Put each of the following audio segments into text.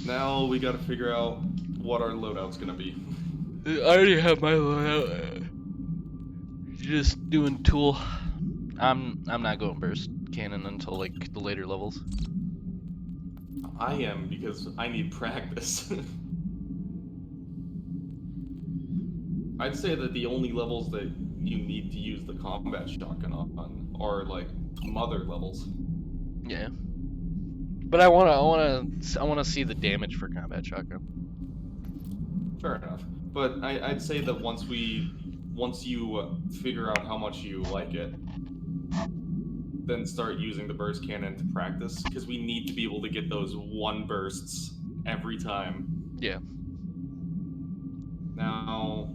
Now we gotta figure out what our loadout's gonna be. I already have my loadout. Just doing tool. I'm not going burst cannon until like the later levels. I am, because I need practice. I'd say that the only levels that you need to use the combat shotgun on are like mother levels. Yeah. But I wanna see the damage for combat shotgun. Fair enough. But I'd say that once you figure out how much you like it, then start using the burst cannon to practice, because we need to be able to get those one bursts every time. Yeah. Now,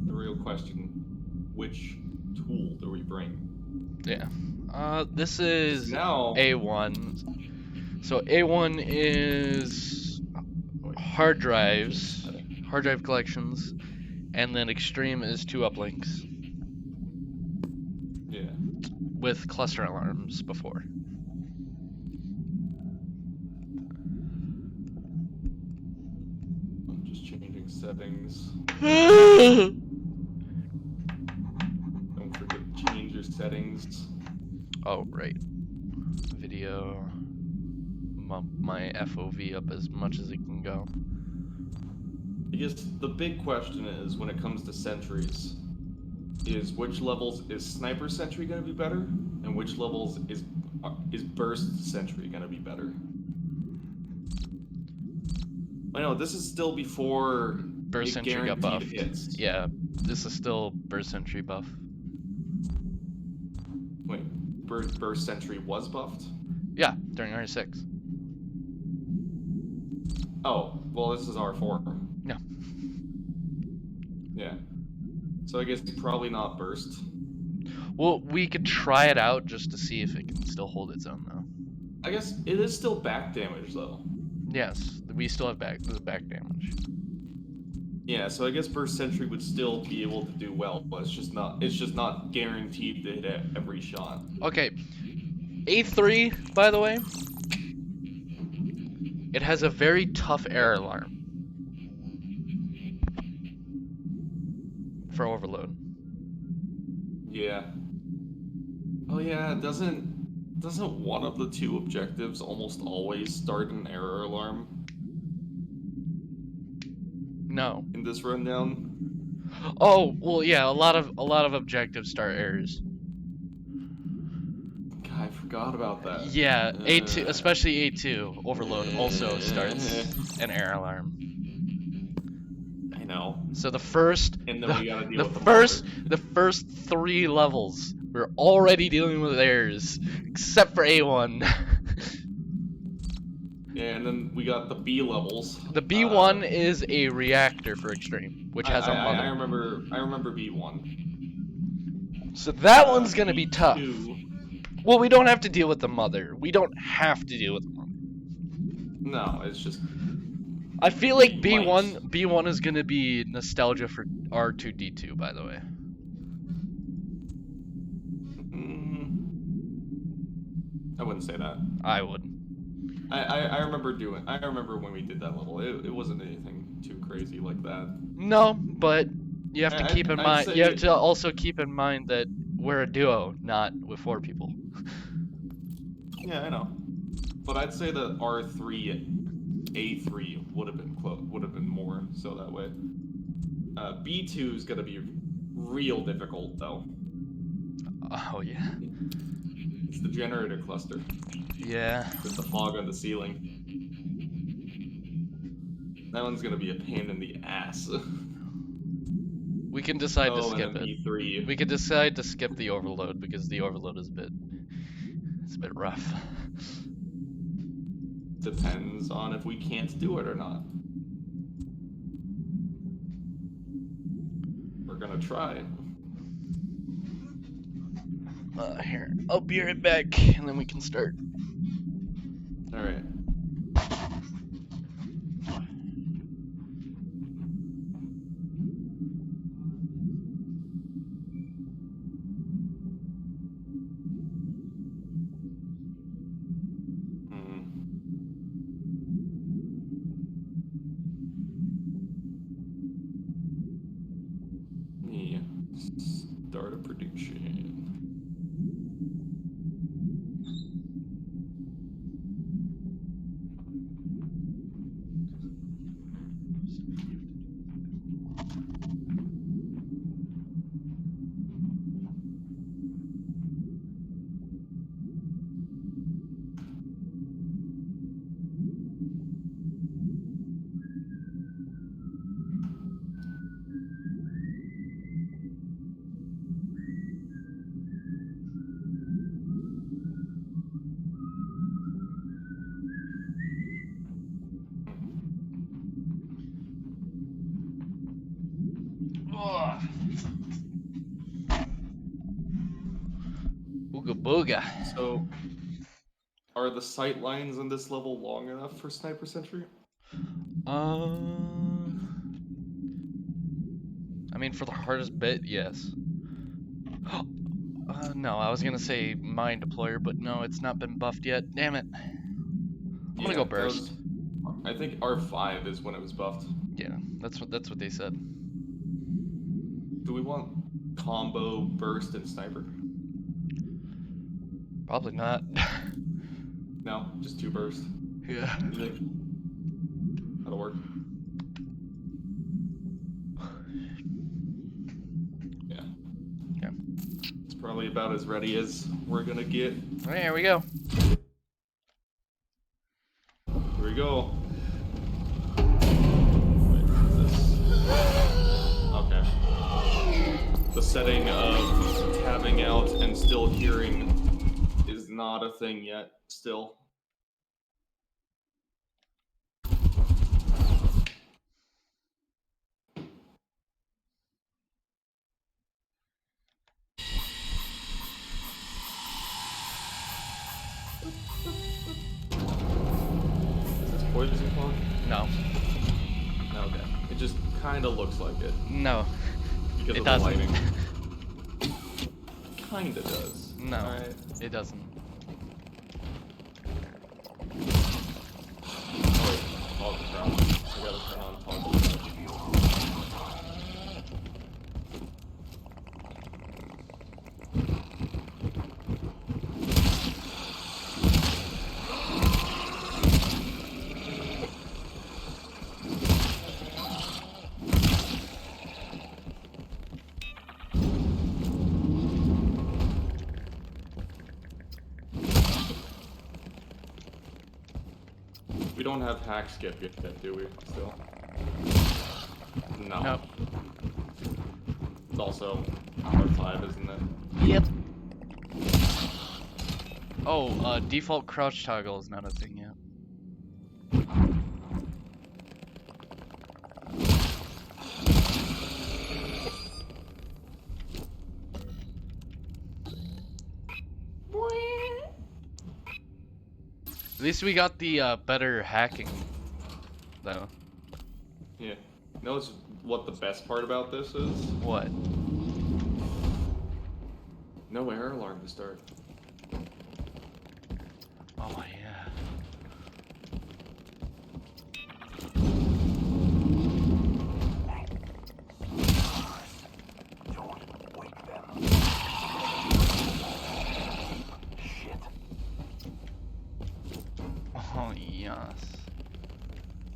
the real question, which tool do we bring? Yeah. This is Now, A1. So A1 is hard drives, hard drive collections, and then extreme is 2 uplinks yeah. with cluster alarms before. I'm just changing settings. Don't forget to change your settings. Oh, right. Video. Bump my FOV up as much as it can go. I guess the big question is, when it comes to sentries, is which levels is sniper sentry going to be better, and which levels is burst sentry going to be better? I know this is still before Burst sentry got buffed. hits. Yeah, this is still burst sentry buff. Wait, burst sentry was buffed? Yeah, during R6. Oh, well, this is R4. Yeah. Yeah. So I guess probably not burst. Well, we could try it out just to see if it can still hold its own, though. I guess it is still back damage, though. Yes, we still have back damage. Yeah, so I guess burst sentry would still be able to do well, but it's just not guaranteed to hit every shot. Okay, A3, by the way, it has a very tough error alarm for overload. Yeah. Oh yeah, doesn't one of the 2 objectives almost always start an error alarm? No. In this rundown? Oh, well, yeah, a lot of objectives start errors. God, I forgot about that. Yeah, A2, especially A2 overload also starts an error alarm. I know. So the first, And then we gotta deal with the first 3 levels, we're already dealing with errors, except for A1. Yeah, and then we got the B levels. The B1 is a reactor for extreme, which has a mother. I remember B1. So that one's gonna be tough. 2. Well, we don't have to deal with the mother. We don't have to deal with the mother. No, it's just. I feel like B1 is gonna be nostalgia for R2D2, by the way. I wouldn't say that. I would. I remember when we did that level. It wasn't anything too crazy like that. No, but you have to keep in mind. You have to also keep in mind that we're a duo, not with 4 people. Yeah, I know. But I'd say that A3 would have been more so that way. B2 is gonna be real difficult though. Oh yeah. It's the generator cluster. Yeah. With the fog on the ceiling. That one's gonna be a pain in the ass. We can decide to skip and then it. B3. We could decide to skip the overload because the overload is a bit rough. Depends on if we can't do it or not. We're gonna try. Here, I'll be right back, and then we can start. All right. Booga. So, are the sight lines on this level long enough for Sniper Sentry? I mean, for the hardest bit, yes. No, I was gonna say Mine Deployer, but no, it's not been buffed yet. Damn it. I'm gonna go Burst. I think R5 is when it was buffed. Yeah, that's what they said. Do we want combo Burst and Sniper? Probably not. No, just 2 Burst. Yeah. You think that'll work? Yeah. Yeah. It's probably about as ready as we're gonna get. There we go. Here we go. Wait, is this? Okay. The setting of tabbing out and still hearing is not a thing yet, still. Is this poison fog? No. Okay. It just kind of looks like it No. because It of doesn't. the lighting. Kinda does. No. Alright. It doesn't. Oh wait, toggle crouch. I gotta turn on toggle crouch. We don't have hack skip yet, do we? Still? No. Nope. It's also R5, isn't it? Yep. Oh, default crouch toggle is not a thing yet. At least we got the better hacking, though. Yeah. Knows what the best part about this is? What? No error alarm to start. Oh yeah. Oh yes.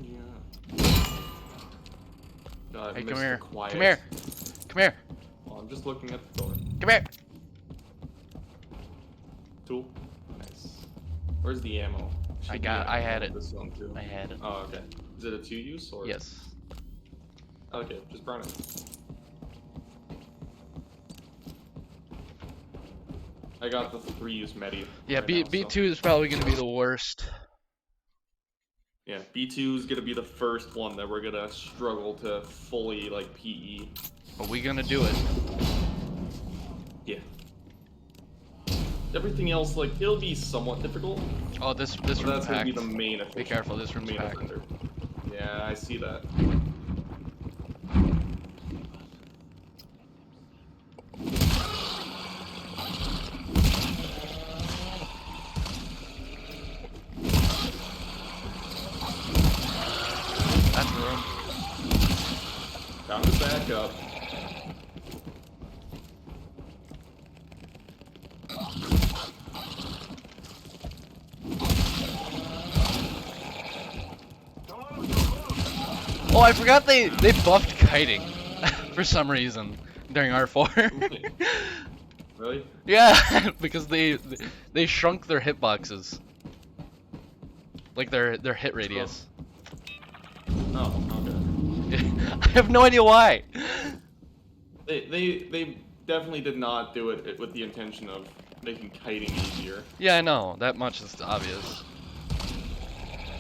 Yeah. God, Hey, Mr. come here. Quiet. Come here. Come here. Well, I'm just looking at the door. Come here. Tool. Nice. Where's the ammo? Should be I had ammo it. This one too. I had it. Oh, okay. Is it a 2-use or? Yes. Okay, just burn it. I got the 3-use medi. Yeah, right now, B2 so- is probably gonna be the worst. Yeah, B2 is gonna be the first one that we're gonna struggle to fully like PE. But we gonna do it. Yeah. Everything else, like, it'll be somewhat difficult. Oh, this But room's that's gonna be packed. the main offender. Be careful, this room's main packed. offender. Yeah, I see that. That's the room. Time to back up. Oh, I forgot they buffed kiting for some reason during R4. Really? Yeah, because they shrunk their hitboxes. Like their hit radius. Oh, okay. I have no idea why. They definitely did not do it with the intention of making kiting easier. Yeah, I know. That much is obvious.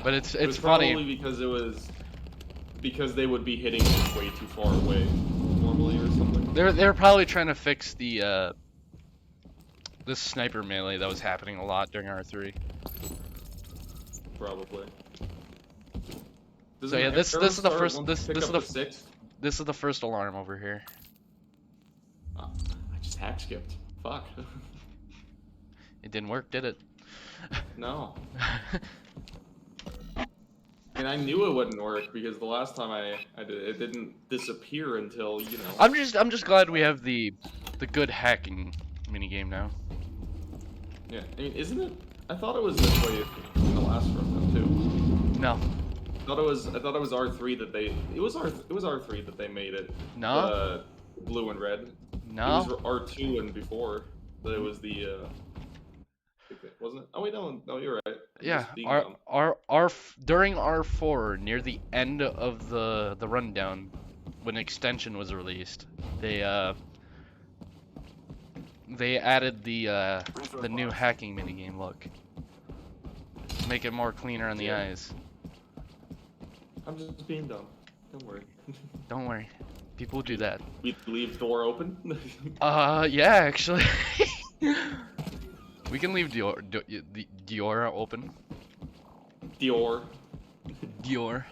But it's It was funny. probably because they would be hitting it way too far away normally or something. They're probably trying to fix the this sniper melee that was happening a lot during R3. Probably. So yeah, this is the first this is the sixth. this is the first alarm over here. Oh, I just hack skipped. Fuck. It didn't work, did it? No. And I knew it wouldn't work because the last time I did it, it didn't disappear until, you know. I'm just glad we have the good hacking minigame now. Yeah, I mean, isn't it? I thought it was this way in the last run though too. No. I thought it was R3 that they. It was R3 that they made it. No. Blue and red. No. It was R2 and before. But it was the. Wasn't it? Oh wait, no, you're right. Yeah, our during R4, near the end of the rundown, when extension was released, they added the new hacking minigame look. Make it more cleaner on the eyes. I'm just being dumb. Don't worry. Don't worry, people do that. We leave door open. Yeah, actually. We can leave Dior open. Dior. Dior.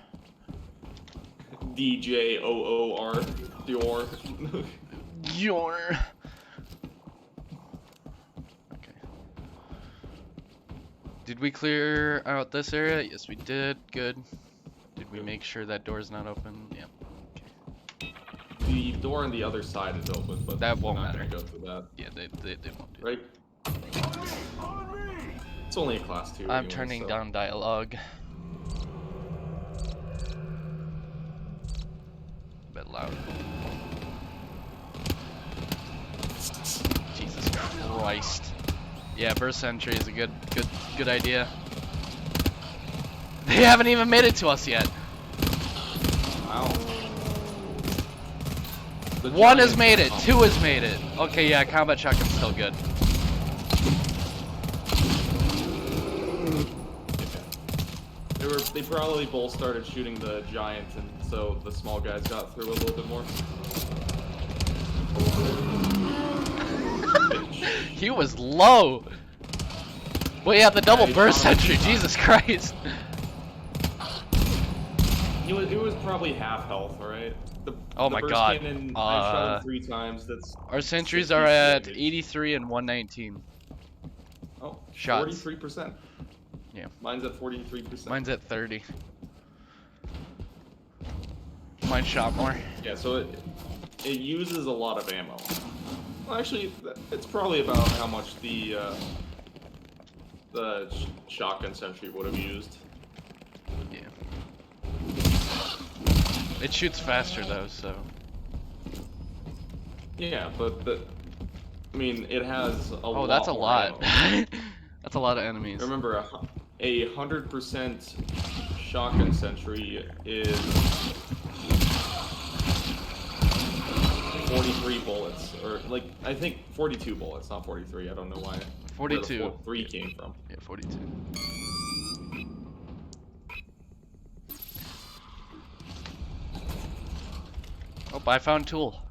DJOOR. Dior. Dior. Okay. Did we clear out this area? Yes, we did. Good. Did we make sure that door's not open? Yeah. Okay. The door on the other side is open, but that won't not matter. Gonna go through that. Yeah, they won't do right? It's only a class 2. I'm anyway, turning so. down dialogue. A bit loud. Jesus Christ. Yeah, burst sentry is a good idea. They haven't even made it to us yet. Wow. One has made it, 2 has made it. Okay, yeah, combat shotgun's still good. They probably both started shooting the giant, and so the small guys got through a little bit more. He was low. Well, yeah, the double burst sentry. Jesus Christ. He was probably half health, right? Oh my god. Cannon, I shot him 3 times. That's our sentries are at 83 and 119. Oh, shots. 43%. Yeah. Mine's at 43%. Mine's at 30. Mine shot more. Yeah, so it uses a lot of ammo. Well, actually, it's probably about how much the shotgun sentry would have used. Yeah. It shoots faster though, so. Yeah, but I mean, it has a lot. Oh, that's a more lot. ammo. That's a lot of enemies. Remember, a 100% shotgun sentry is 43 bullets, or like I think 42 bullets, not 43. I don't know why. 42. Where the 3 came from. Yeah, 42. Oh, I found tool.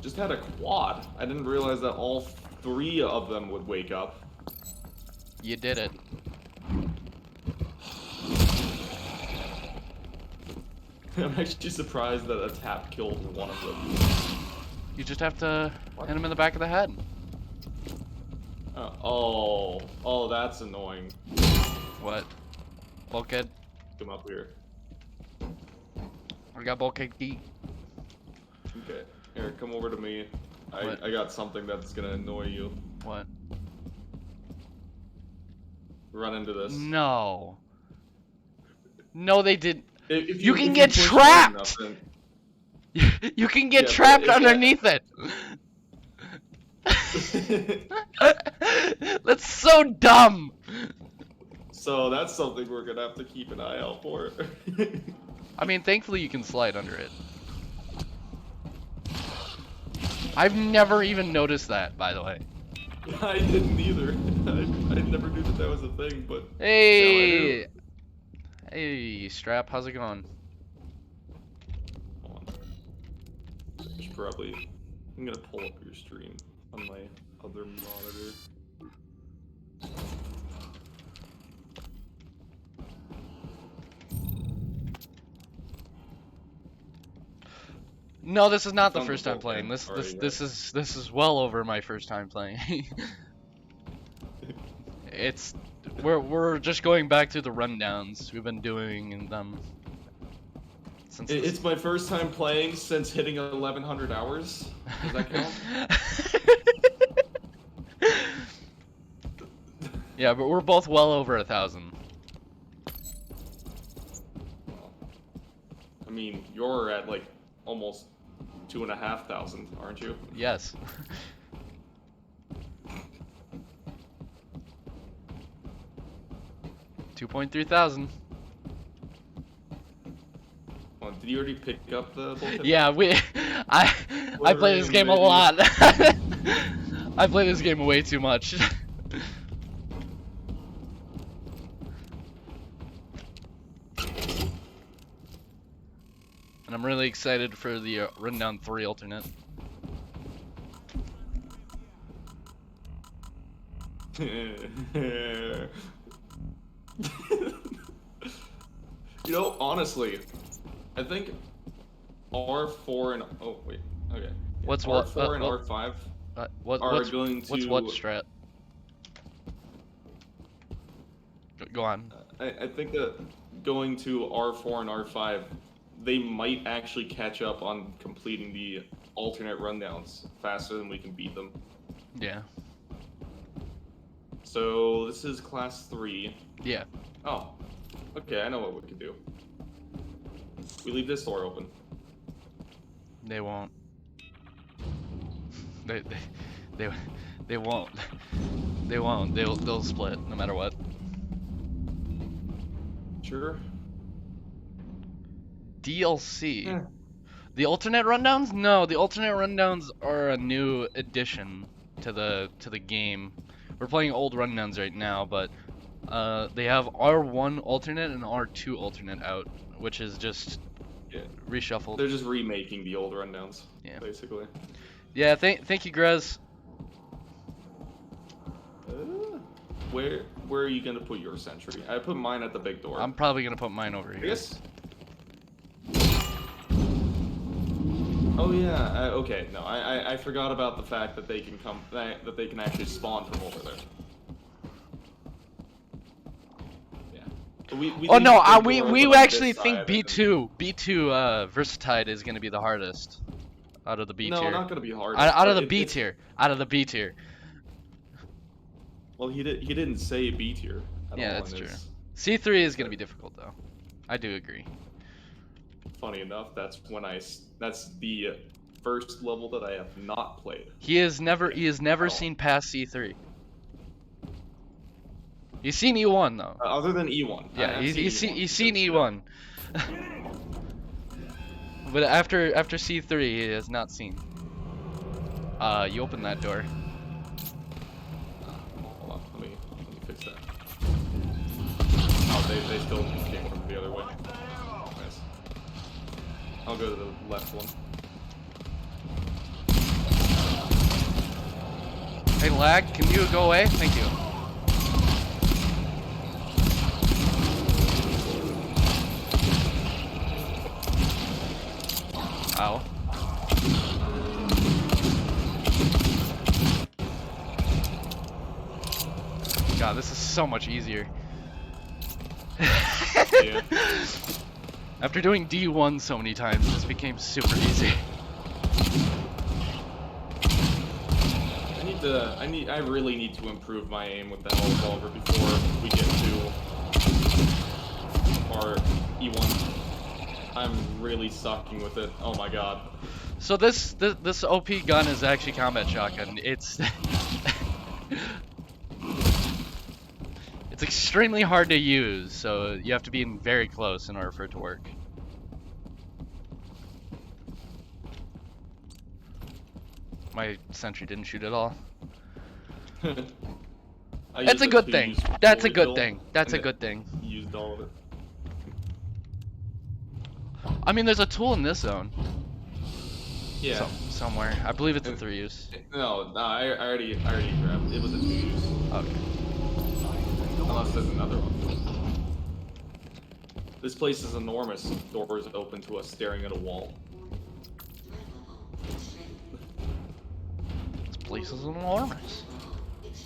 Just had a quad. I didn't realize that all 3 of them would wake up. You did it. I'm actually surprised that a tap killed one of them. You just have to What? hit him in the back of the head. Oh, that's annoying. What? Bulkhead? Come up here. I got bulkhead key. Okay, here, come over to me. What? I got something that's gonna annoy you. What? Run into this. No. No, they didn't. If You can if get push hard trapped! enough, You can get Yeah, but trapped if that- underneath it. then- That's so dumb. So that's something we're gonna have to keep an eye out for. I mean, thankfully you can slide under it. I've never even noticed that, by the way. I didn't either. I never knew that was a thing, but Hey! Hey, Strap, how's it going? hold on. Grubly. I'm gonna pull up your stream on my other monitor. No, this is not the Sounds first time okay. playing. This Alright, this is well over my first time playing. We're just going back to the rundowns we've been doing them since. It's my first time playing since hitting 1100 hours. Does that count? Yeah, but we're both well over 1,000. I mean, you're at like almost 2,500, aren't you? Yes. 2.3 thousand. Well, did you already pick up the bullshit? Yeah, I play this game a lot. I play this game way too much. And I'm really excited for the Rundown 3 alternate. You know, honestly, I think R4 and oh wait, okay. What's R4 what? and R5 are What's going to. what's what strat? Go on. I think that going to R4 and R5, they might actually catch up on completing the alternate rundowns faster than we can beat them. Yeah. So this is class 3. Yeah. Oh, okay, I know what we could do. We leave this door open. They won't. They won't. They won't. They'll split no matter what. Sure. DLC. Yeah. The alternate rundowns? No, the alternate rundowns are a new addition to the game. We're playing old rundowns right now, but they have R1 alternate and R2 alternate out, which is just reshuffled. They're just remaking the old rundowns, basically. Yeah, thank you, Grez. Where are you gonna put your sentry? I put mine at the big door. I'm probably gonna put mine over here. Yes. Oh yeah. Okay. No, I forgot about the fact that they can come that they can actually spawn from over there. Yeah. We actually think B2 Versatile is gonna be the hardest out of the B tier. No, not gonna be hard. Out of the B tier. Out of the B tier. Well, he didn't say B tier. Yeah, that's true. C3 is gonna be difficult though. I do agree. Funny enough, that's the first level that I have not played. He has never seen past C3. He's seen E1 though. Other than E1. Yeah, he's seen E1. But after C3, he has not seen. You open that door. Hold on, let me fix that. Oh, they still came from the other way. Nice. I'll go to the left one. Hey, lag, can you go away? Thank you. Ow. God, this is so much easier. Yeah. After doing D1 so many times, this became super easy. I really need to improve my aim with the revolver before we get to our E1. I'm really sucking with it. Oh my god. So this OP gun is actually combat shotgun. It's it's extremely hard to use, so you have to be in very close in order for it to work. My sentry didn't shoot at all. That's a good thing. That's a good thing. That's a good thing. Used all of it. I mean, there's a tool in this zone. Yeah. Somewhere. I believe it's a 3 use. No, I already grabbed. It was a 2 use. Okay. Unless there's another one. This place is enormous. Doors open to us staring at a wall. This place is enormous.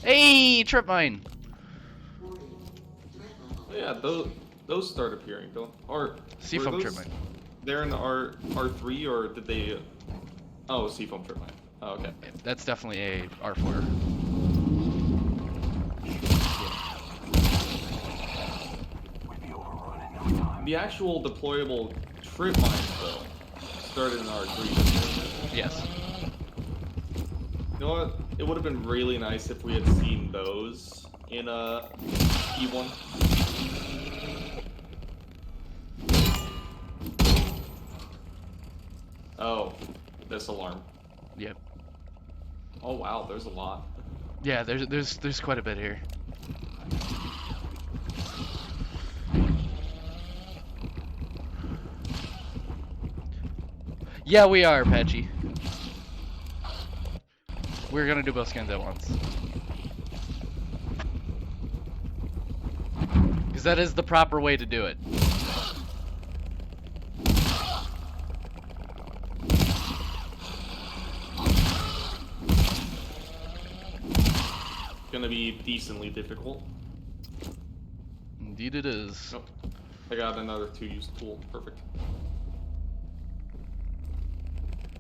Hey, trip mine. Yeah, those start appearing, don't? Or Seafoam trip mine. They're in R3 or did they? Oh, seafoam trip mine. Oh, okay. That's definitely a R4. The actual deployable trip mines though started in R3. Yes. You know what? It would have been really nice if we had seen those in E1. Oh, this alarm. Yep. Oh wow, there's a lot. Yeah, there's quite a bit here. Yeah, we are, Patchy. We're gonna do both skins at once. Because that is the proper way to do it. Gonna be decently difficult. Indeed it is. Oh, I got another 2-use tool. Perfect.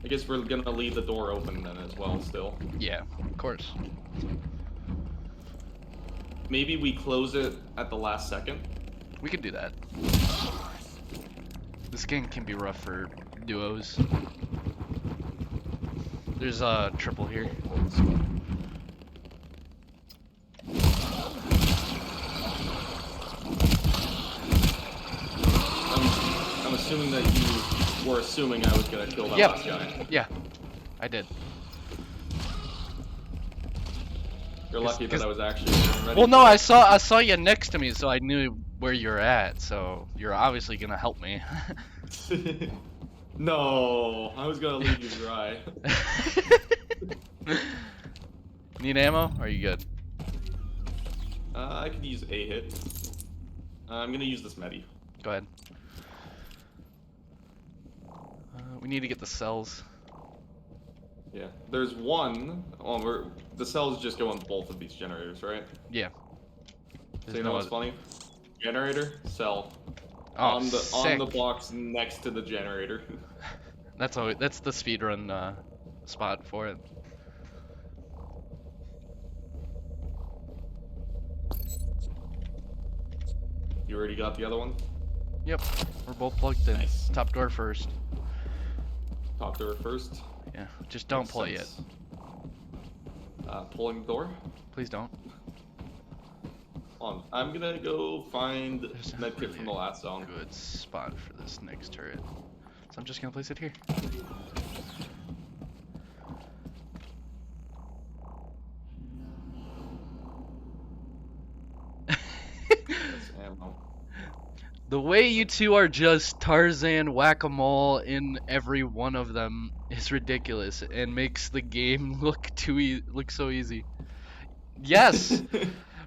I guess we're gonna leave the door open then as well still. Yeah, of course. Maybe we close it at the last second. We could do that. This game can be rough for duos. There's a triple here. I'm assuming that you were assuming I was gonna kill that Yep. last guy. Yeah, I did. You're lucky that I was actually ready. Well, no, I saw you next to me, so I knew where you're at. So you're obviously gonna help me. No, I was gonna leave you dry. Need ammo? Or are you good? I could use a hit. I'm gonna use this medi. Go ahead. We need to get the cells. Yeah, there's one. Oh, the cells just go on both of these generators, right? Yeah. So you know what's funny? Generator, cell. Oh, on the sick. box next to the generator. That's the speedrun spot for it. You already got the other one? Yep, we're both plugged in. Nice. Top door first. Top door first. Yeah, just don't Makes pull it yet. sense. Pulling the door. Please don't. On. I'm gonna go find There's a medkit really from the last zone. good spot for this next turret. So I'm just gonna place it here. That's ammo. The way you two are just Tarzan whack-a-mole in every one of them is ridiculous and makes the game look look so easy. Yes,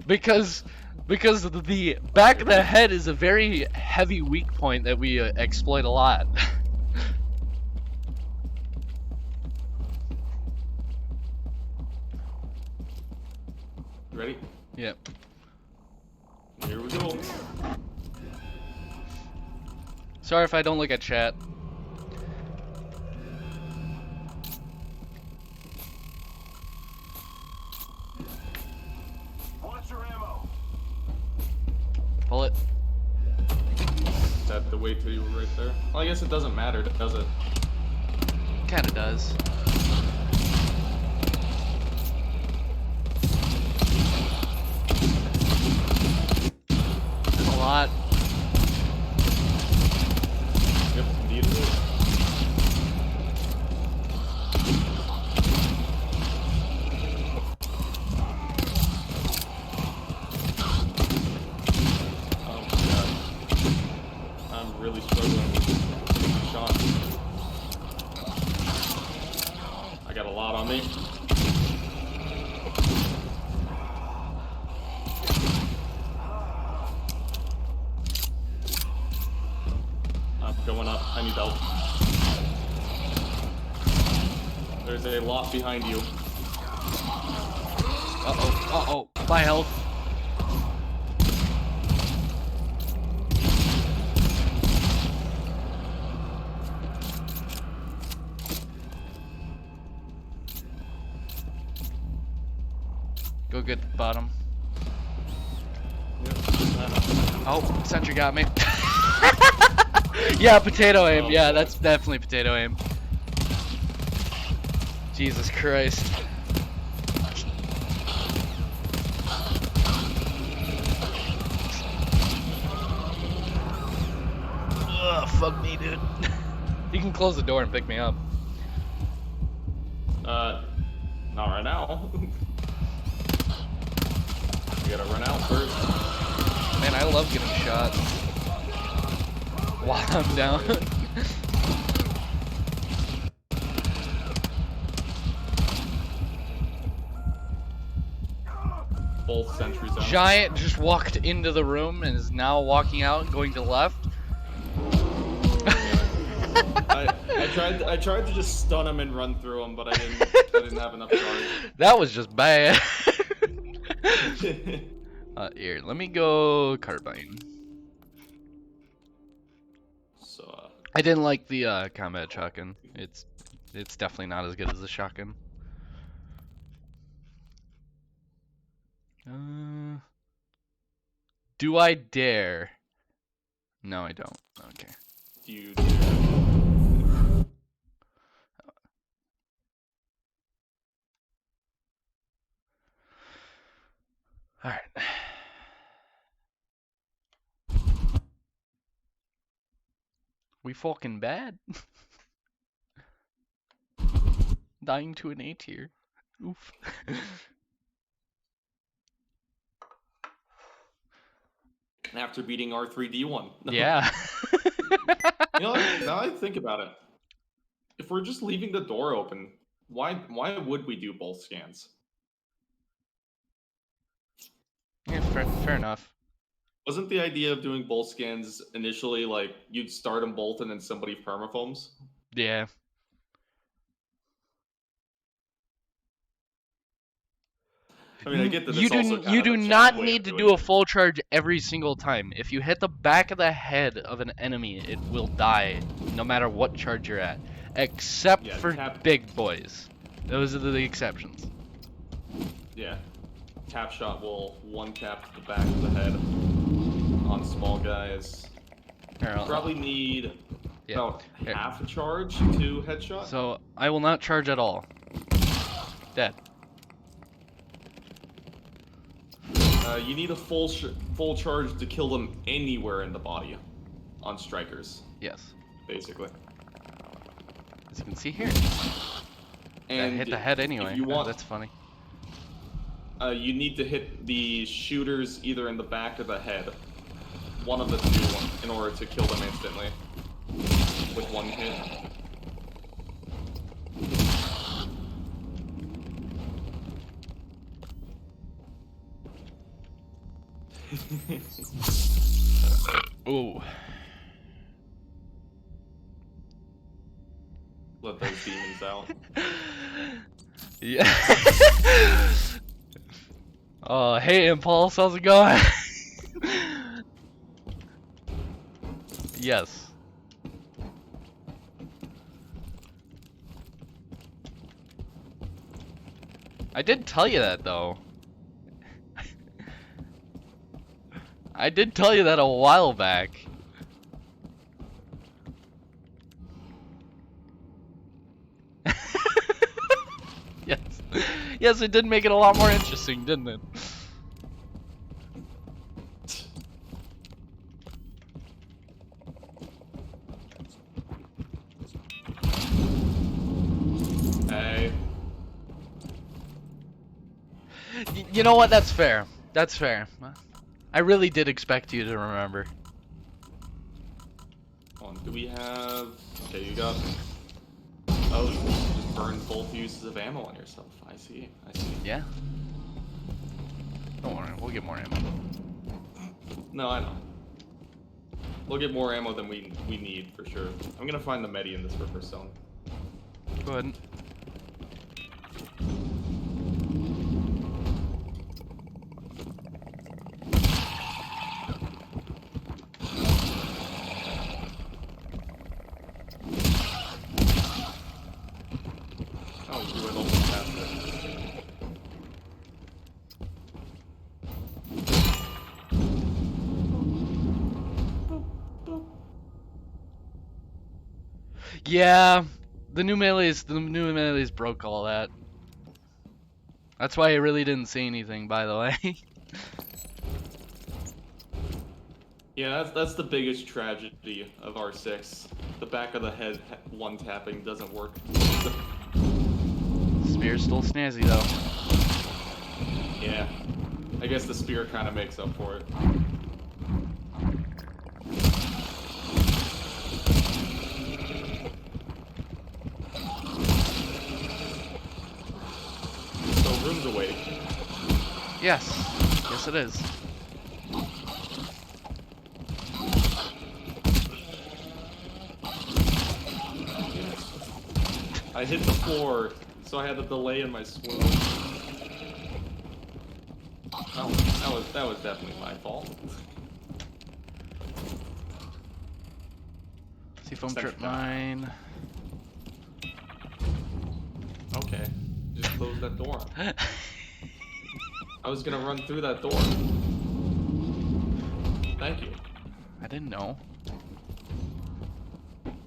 because the back of the head is a very heavy weak point that we exploit a lot. Ready? Yep. Here we go. Sorry if I don't look at chat. Watch your ammo. Pull it. Just have to wait till you were right there. Well, I guess it doesn't matter, does it? Kinda does. There's a lot. Yep, indeed it is. Oh my god. I'm really struggling with this shot. I need help. There's a lot behind you. Uh-oh. My health. Go get the bottom. Yep. Oh, sentry got me. Yeah, potato aim. Oh, Yeah, boy. that's definitely potato aim. Jesus Christ. Ugh, fuck me, dude. You can close the door and pick me up. Not right now. You gotta run out first. Man, I love getting shot while I'm down. Both sentries out. Giant just walked into the room and is now walking out and going to the left. I tried to just stun him and run through him, but I didn't have enough charge. That was just bad. Here, let me go carbine. So I didn't like the combat shotgun. It's definitely not as good as the shotgun. Do I dare? No, I don't. Okay. do you All right. We fucking bad. Dying to an A tier. Oof. after beating R3D1? No. Yeah. You know, now I think about it, if we're just leaving the door open, why would we do both scans? Yeah, fair enough. Wasn't the idea of doing both scans initially like you'd start them both and then somebody permafoams? Yeah. I mean, I get that You it's also kind you of do a not cheap way need of to doing do a it. full charge every single time. If you hit the back of the head of an enemy, it will die, no matter what charge you're at, except Yeah, for big boys. Those are the exceptions. Yeah. Tap shot will one tap the back of the head on small guys. Here, Probably need about Here. half a charge to headshot. So I will not charge at all. Dead. You need a full charge to kill them anywhere in the body on strikers, Yes. basically. As you can see here. And I hit the head anyway. If you want, That's funny. you need to hit the shooters either in the back or the head. One of the two in order to kill them instantly with one hit. Ooh. Let those demons out. Yeah. Oh, hey Impulse, how's it going? Yes. I did tell you that though. I did tell you that a while back. Yes. Yes, it did make it a lot more interesting, didn't it? Hey. You know what? That's fair. That's fair. I really did expect you to remember. Hold on, do we have... Okay, you got... Oh, you just burned both uses of ammo on yourself. I see, I see. Yeah. Don't worry, we'll get more ammo. No, I know. We'll get more ammo than we need for sure. I'm gonna find the medi in this river zone. Go ahead. Oh, you went almost past it. Yeah, the new melees broke all that. That's why I really didn't say anything, by the way. Yeah, that's the biggest tragedy of R6. The back of the head one tapping doesn't work. Spear's still snazzy though. Yeah, I guess the spear kind of makes up for it. So room's awake. Yes, yes it is. I hit the floor, so I had a delay in my swoon. Oh, that was definitely my fault. Seafoam trip mine. Okay, just close that door. I was gonna run through that door. Thank you. I didn't know.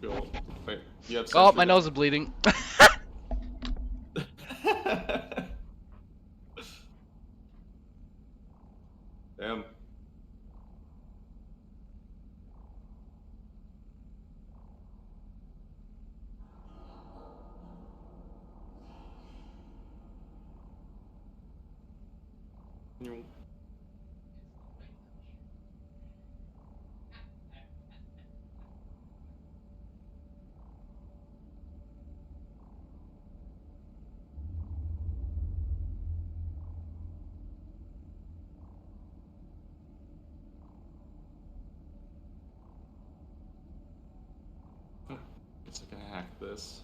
Cool. Wait, you have Oh, sentry my gun? nose is bleeding. Damn. You- Guess I can hack this.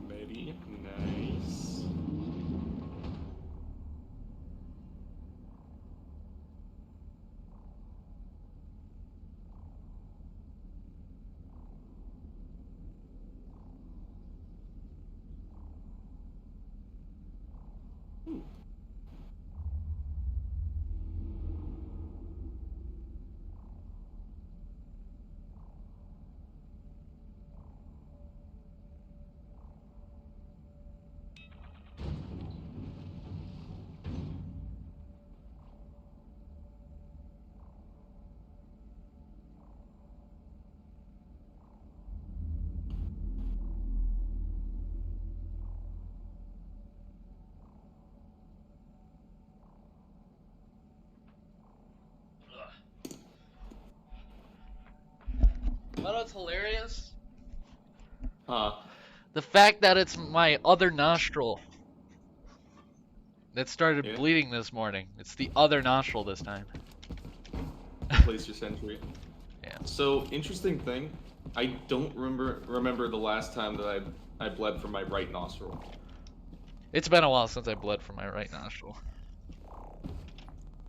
Maybe. Nice. Ooh. Oh, that's hilarious. Huh. The fact that it's my other nostril that started Yeah. bleeding this morning. It's the other nostril this time. Place your sentry. Yeah. So, interesting thing. I don't remember the last time that I bled from my right nostril. It's been a while since I bled from my right nostril.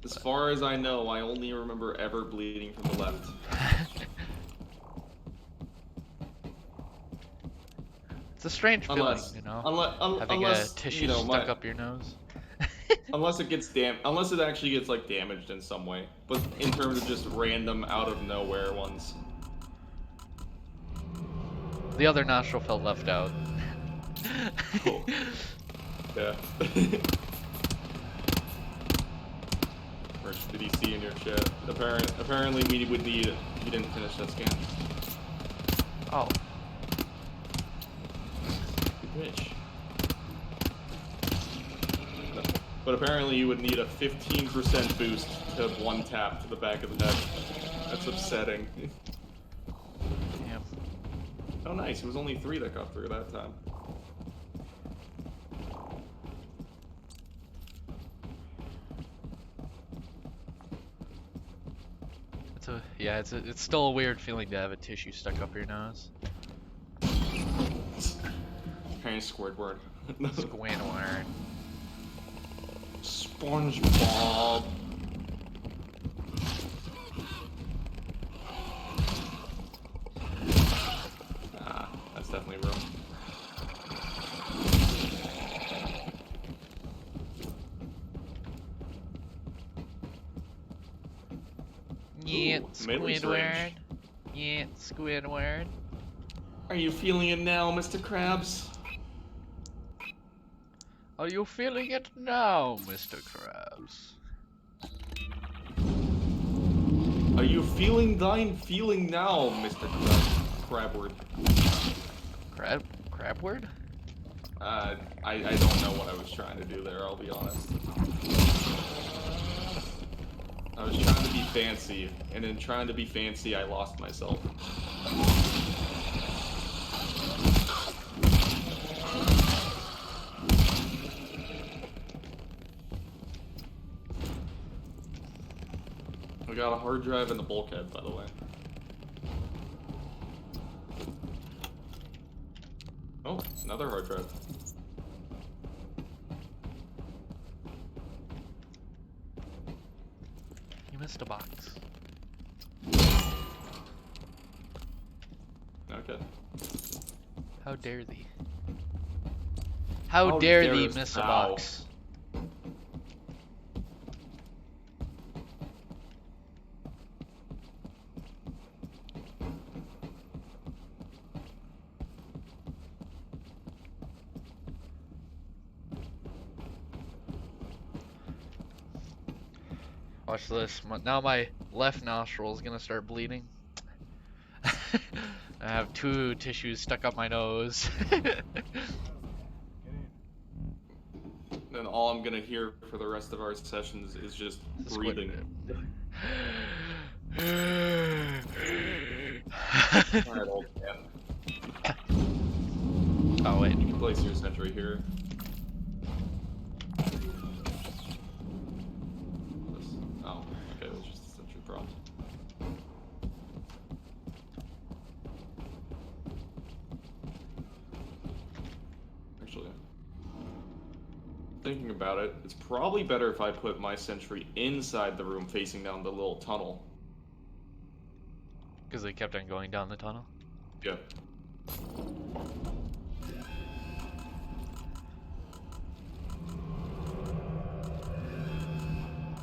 As far as I know, I only remember ever bleeding from the left. It's a strange Unless, feeling, you know, having unless a tissue you know, stuck up your nose. unless it gets unless it actually gets like damaged in some way. But in terms of just random out of nowhere ones. The other nostril felt left out. Cool. Yeah. Or did he see in your chat? Apparently we would need. You didn't finish that scan. Oh. Good pitch. But apparently you would need a 15% boost to one tap to the back of the head. That's upsetting. Damn. Oh nice, it was only 3 that got through that time. Yeah, it's still a weird feeling to have a tissue stuck up your nose. Hey, Squidward. Squidward. SpongeBob. Ah, that's definitely room. Yeah, Ooh, melee Squidward. syringe. Yeah, Squidward. Are you feeling it now, Mr. Krabs? Are you feeling it now, Mr. Krabs? Are you feeling thine feeling now, Mr. Crabward? Crabward? I don't know what I was trying to do there, I'll be honest. I was trying to be fancy, and in trying to be fancy, I lost myself. We got a hard drive in the bulkhead, by the way. Oh, another hard drive. You missed a box. Okay. How dare thee? How dare thee darest miss a thou? box? Watch this. Now my left nostril is gonna start bleeding. I have 2 tissues stuck up my nose. Then all I'm gonna hear for the rest of our sessions is just breathing. Alright, old man. Oh wait. You can place your sentry here. Oh, okay, that's just a sentry prompt. Actually, thinking about it, it's probably better if I put my sentry inside the room facing down the little tunnel. Because they kept on going down the tunnel. Yeah.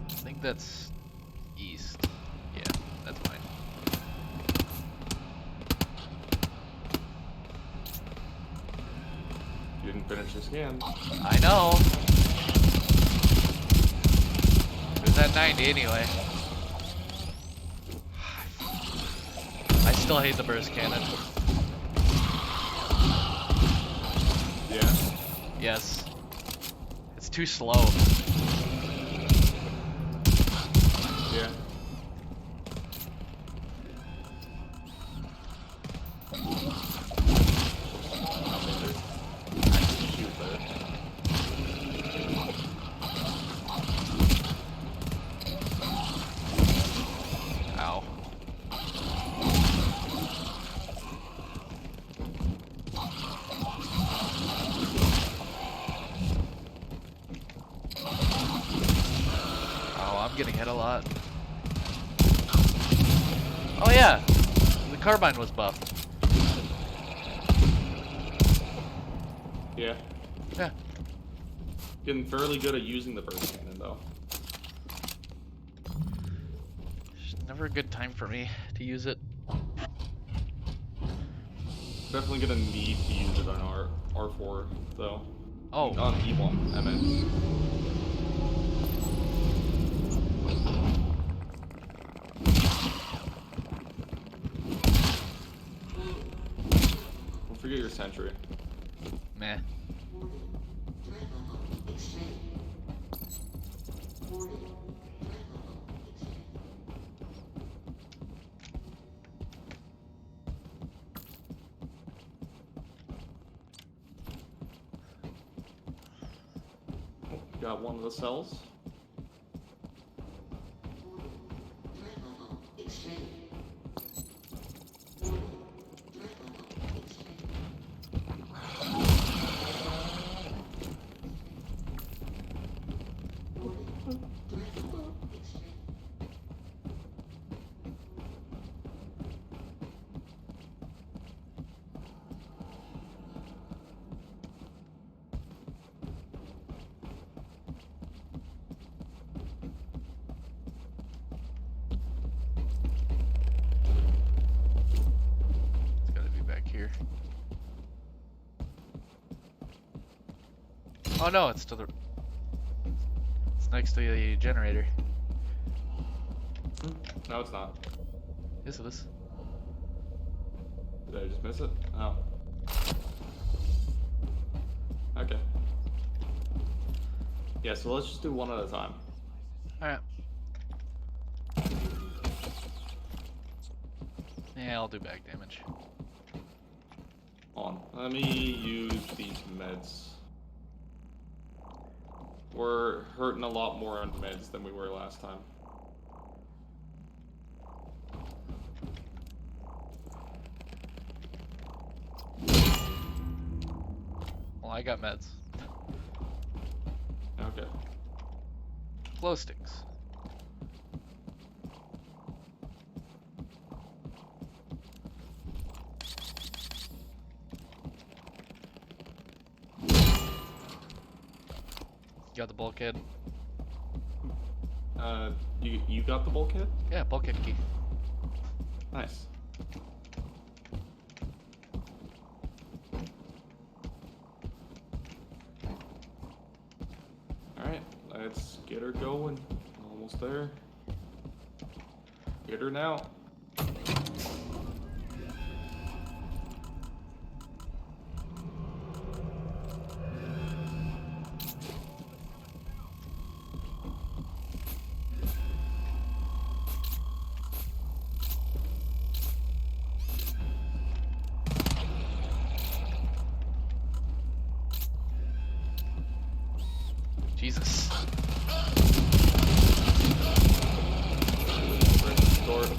I think that's east. Yeah, that's fine. You didn't finish your scan. I know. It was at 90 anyway. I still hate the burst cannon. Yeah. Yes. It's too slow. Yeah. Ow. Oh, I'm getting hit a lot. Oh yeah, the carbine was buffed. Yeah. Yeah. Getting fairly good at using the burst cannon, though. It's never a good time for me to use it. Definitely gonna need to use it on R4, though. Oh. On E1, I meant. Don't forget your sentry. Meh. Got one of the cells. Oh no, it's to the. It's next to the generator. No, it's not. Yes, it is. Did I just miss it? Oh. Okay. Yeah, so let's just do one at a time. Alright. Yeah, I'll do back damage. Hold on. Let me use these meds. We're hurting a lot more on meds than we were last time. Well, I got meds. Okay. Glow sticks. You got the bulkhead? You got the bulkhead? Yeah, bulkhead key. Nice. Alright, let's get her going. Almost there. Get her now. Jesus. Sword.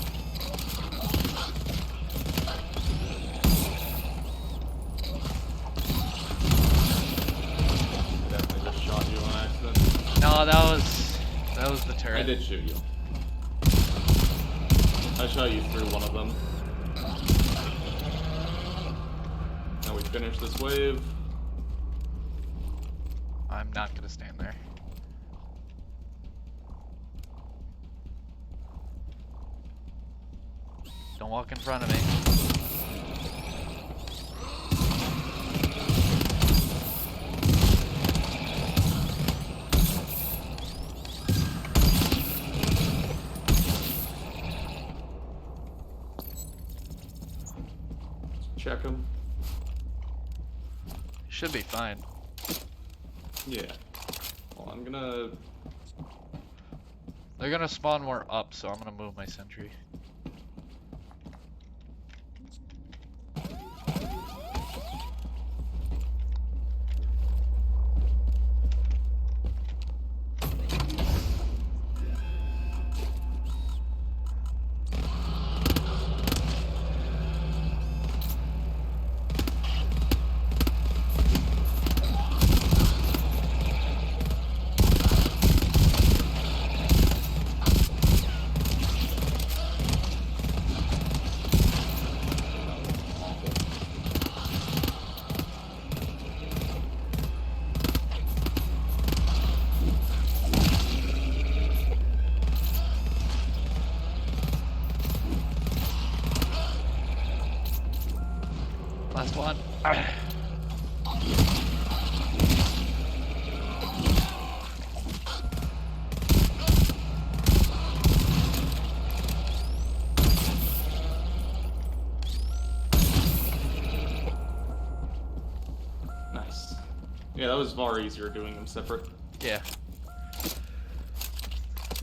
Definitely just shot you on accident. No, that was the turret. I did shoot you. I shot you through one of them. Now we finish this wave. I'm not gonna stand there. Don't walk in front of me. Check him. Should be fine. Yeah. Well, I'm gonna. They're gonna spawn more up, so I'm gonna move my sentry. Last one. Nice. Yeah, that was far easier doing them separate. Yeah.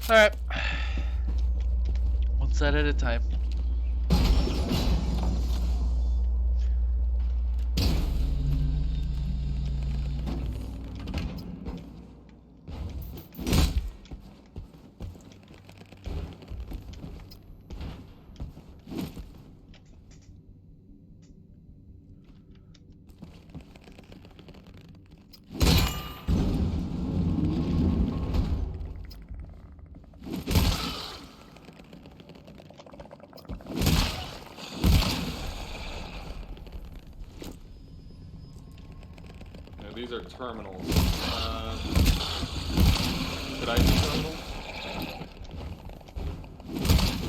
Alright. One set at a time. These are terminals. Could I do terminals?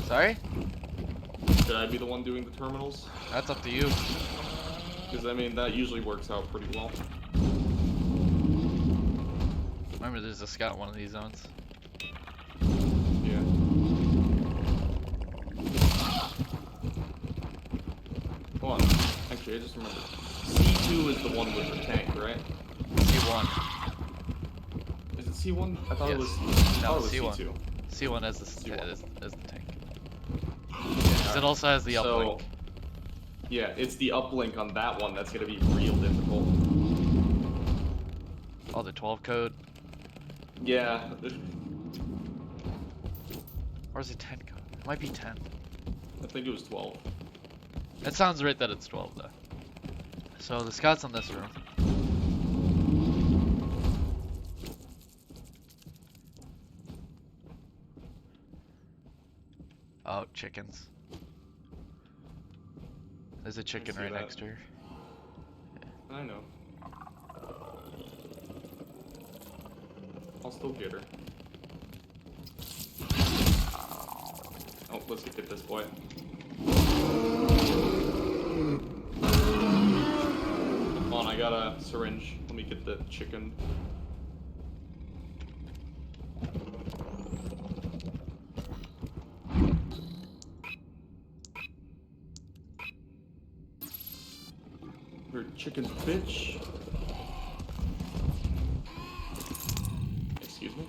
Sorry? Should I be the one doing the terminals? That's up to you. Because, I mean, that usually works out pretty well. Remember, there's a scout in one of these zones. Yeah. Hold on. Actually, I just remembered. C2 is the one with the tank, right? C1. Is it C1? I thought it was. Yes. I No, thought it was C1. C2. C1 as the C1. as the tank. Because it also has the uplink. Yeah, it's the uplink on that one that's gonna be real difficult. Oh, the 12 code. Yeah. Or is it 10 code? It might be 10. I think it was 12. It sounds right that it's 12 though. So the scout's on this room. Oh, chickens. There's a chicken see right that. next to her. I know. I'll still get her. Oh, let's get this boy. Come on, I got a syringe. Let me get the chicken. Your chicken's bitch. Excuse me?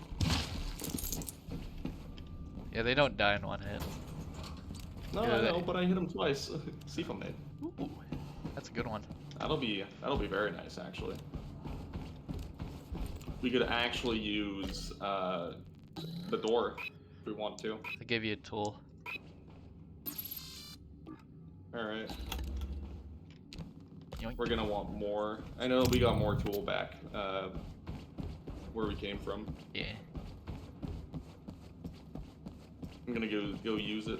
Yeah, they don't die in one hit. No, Yeah, I know, they- but I hit him twice. See if I'm dead. Ooh, that's a good one. That'll be very nice, actually. We could actually use the door if we want to. I gave you a tool. All right. Yoink. We're gonna want more. I know we got more tool back where we came from. Yeah. I'm gonna go use it.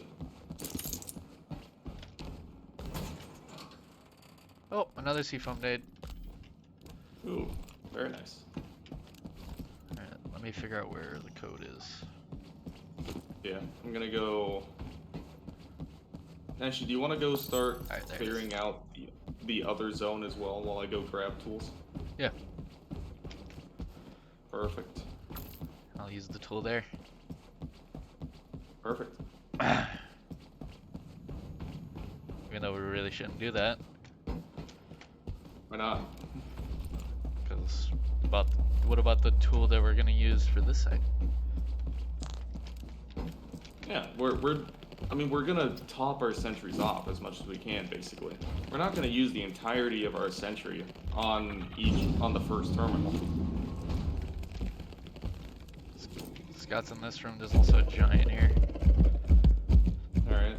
Oh, another seafoam nade. Ooh, very nice. Alright, let me figure out where the code is. Yeah, I'm gonna go. Actually, do you want to go start Alright, there it figuring out the other zone as well while I go grab tools? Yeah. Perfect. I'll use the tool there. Perfect. Even though we really shouldn't do that. Why not? Because what about the tool that we're gonna use for this side? Yeah, we're gonna top our sentries off as much as we can, basically. We're not gonna use the entirety of our sentry on the first terminal. Scott's in this room. There's also a giant here. All right.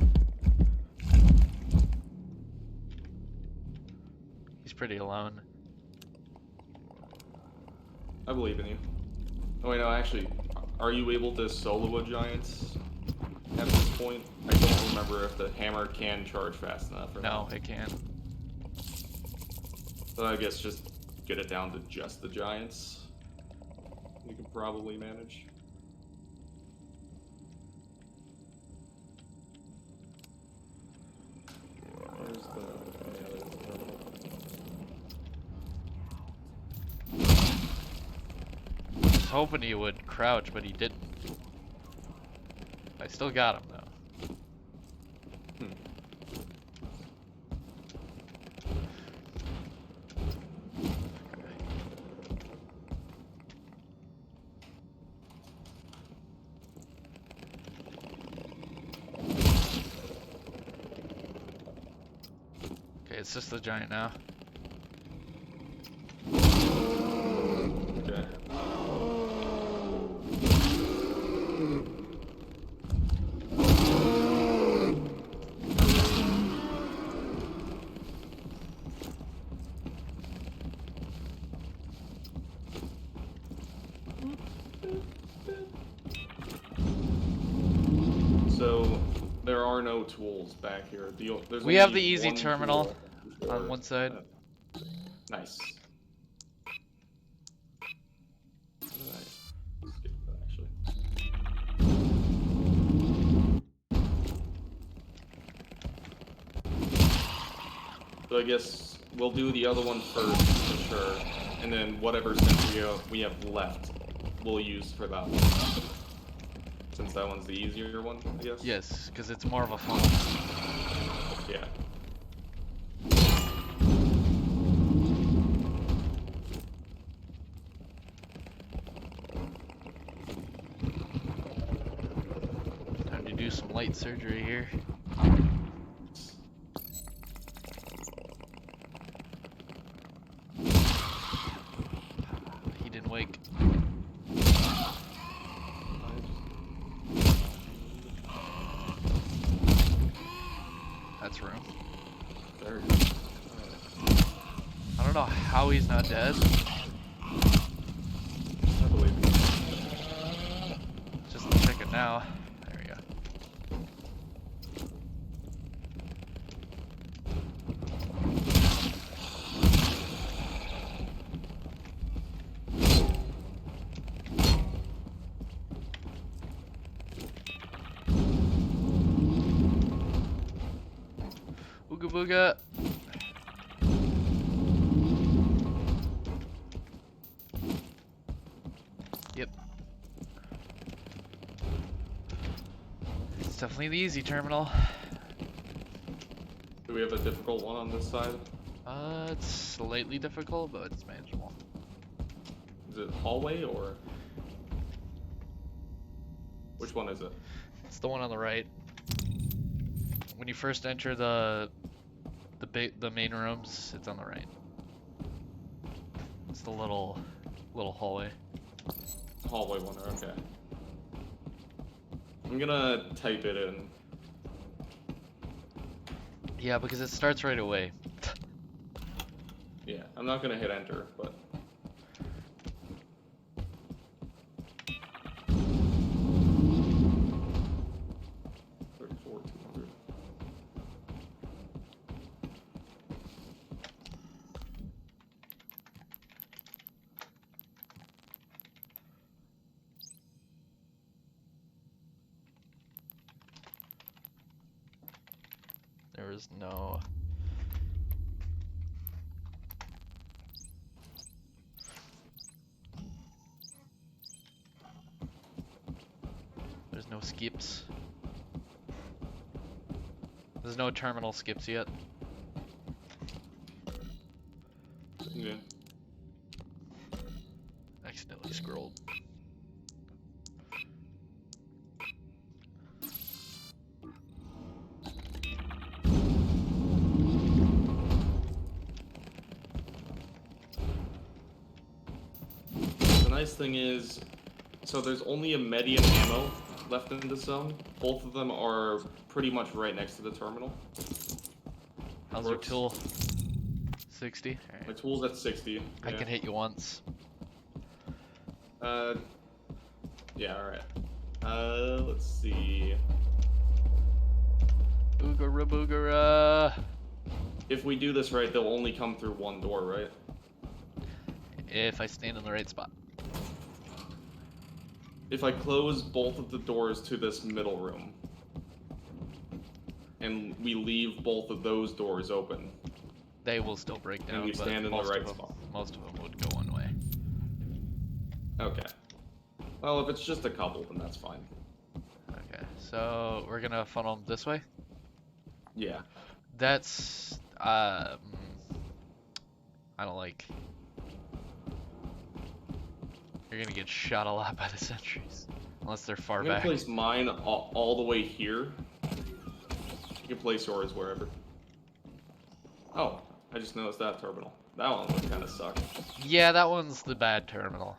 He's pretty alone. I believe in you. Oh wait, no, actually, are you able to solo a giant at this point? I don't remember if the hammer can charge fast enough or No, not. it can't. So I guess just get it down to just the giants. We can probably manage. Where's the... yeah, there's the terminal. I was hoping he would crouch, but he didn't. I still got him though. Hmm. Okay, it's just the giant now. Okay. So there are no tools back here. There's We have only the easy one terminal tool on for- one side. Nice. What did I skip that, actually? So I guess we'll do the other one first for sure, and then whatever sentry we have left, we'll use for that one. Since that one's the easier one, I guess. Yes, because it's more of a funnel. Yeah. Time to do some light surgery here. He didn't wake. That's room. There. I don't know how he's not dead. I believe you. Just check it now. There we go. Ooga booga. Yep. It's definitely the easy terminal. Do we have a difficult one on this side? It's slightly difficult, but it's manageable. Is it hallway or? Which one is it? It's the one on the right. When you first enter the main rooms, it's on the right. It's the little hallway. Hallway one, okay. I'm gonna type it in. Yeah, because it starts right away. Yeah, I'm not gonna hit enter, but. There was no... There's no skips. There's no terminal skips yet. Yeah. Accidentally scrolled. The nice thing is, so there's only a medium ammo left in the zone. Both of them are pretty much right next to the terminal. How's your Works. tool? 60? My tool's at 60. I yeah. can hit you once. Yeah, alright. Let's see. Boogara boogara. If we do this right, they'll only come through one door, right? If I stand in the right spot. If I close both of the doors to this middle room, and we leave both of those doors open, They will still break down, we but stand in the most right of them, spot. most of them would go one way. okay. Well, if it's just a couple, then that's fine. Okay, so we're gonna funnel them this way. Yeah. That's I don't like. You're gonna get shot a lot by the sentries, unless they're far I'm gonna back. place mine all the way here. You can place yours wherever. Oh, I just noticed that terminal. That one would kind of suck. Yeah, that one's the bad terminal.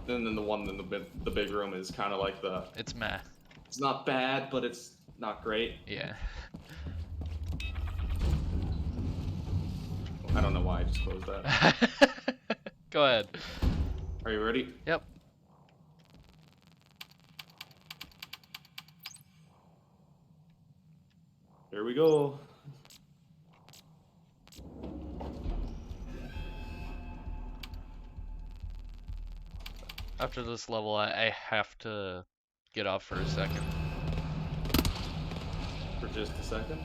And then the one in the big room is kind of like the. It's meh. It's not bad, but it's not great. Yeah. I don't know why I just closed that. Go ahead. Are you ready? Yep. Here we go. After this level, I have to get off for a second. For just a second.